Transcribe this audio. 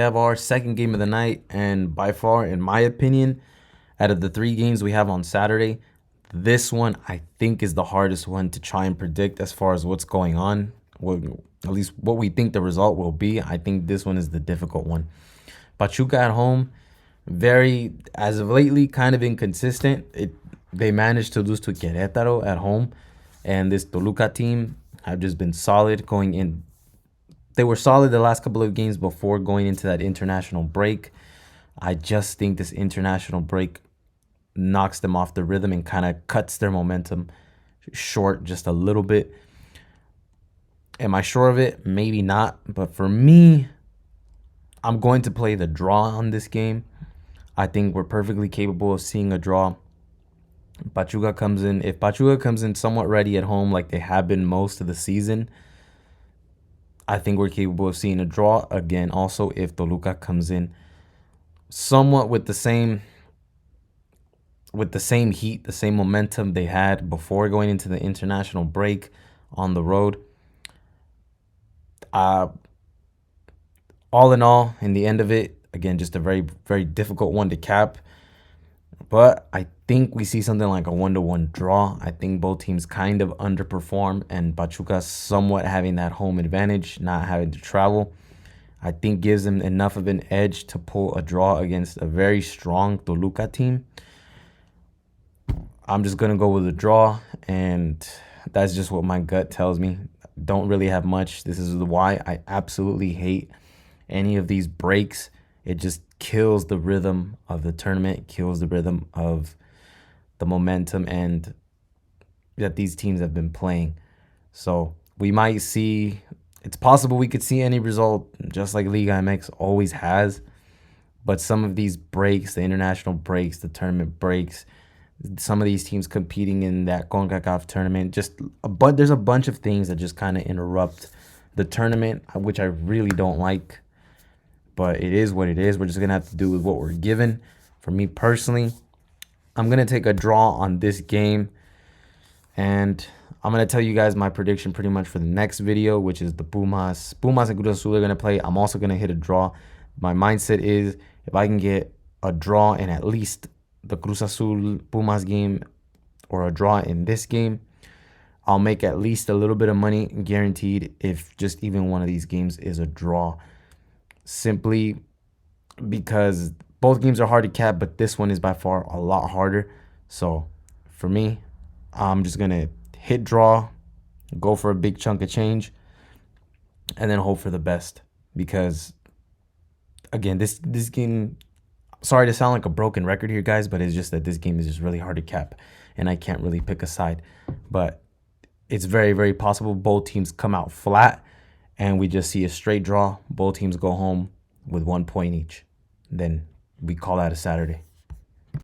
Have our second game of the night, and by far, in my opinion, out of the three games we have on Saturday, this one I think is the hardest one to try and predict as far as what's going on. What, at least what we think the result will be. I think this one is the difficult one. Pachuca at home, very as of lately, kind of inconsistent. They managed to lose to Querétaro at home, and this Toluca team have just been solid going in. They were solid the last couple of games before going into that international break. I just think this international break knocks them off the rhythm and kind of cuts their momentum short just a little bit. Am I sure of it? Maybe not. But for me, I'm going to play the draw on this game. I think we're perfectly capable of seeing a draw. Pachuca comes in. If Pachuca comes in somewhat ready at home, like they have been most of the season, I think we're capable of seeing a draw again. Also, if Toluca comes in somewhat with the same heat, the same momentum they had before going into the international break on the road. All in all, in the end of it, again, just a very, very difficult one to cap. But I think we see something like a 1-1 draw. I think both teams kind of underperform, and Pachuca somewhat having that home advantage, not having to travel, I think gives them enough of an edge to pull a draw against a very strong Toluca team. I'm just going to go with a draw, and that's just what my gut tells me. Don't really have much. This is why I absolutely hate any of these breaks. It just kills the rhythm of the tournament, kills the rhythm of the momentum and that these teams have been playing. So we might see, it's possible we could see any result just like Liga MX always has. But some of these breaks, the international breaks, the tournament breaks, some of these teams competing in that CONCACAF tournament, there's a bunch of things that just kind of interrupt the tournament, which I really don't like. But it is what it is. We're just going to have to do with what we're given. For me personally, I'm going to take a draw on this game. And I'm going to tell you guys my prediction pretty much for the next video, which is the Pumas. Pumas and Cruz Azul are going to play. I'm also going to hit a draw. My mindset is if I can get a draw in at least the Cruz Azul Pumas game or a draw in this game, I'll make at least a little bit of money guaranteed if just even one of these games is a draw. Simply because both games are hard to cap, but this one is by far a lot harder. So for me, I'm just going to hit draw, go for a big chunk of change, and then hope for the best. Because, again, this game, sorry to sound like a broken record here, guys, but it's just that this game is just really hard to cap, and I can't really pick a side. But it's very, very possible both teams come out flat, and we just see a straight draw. Both teams go home with 1 point each. Then we call that a Saturday.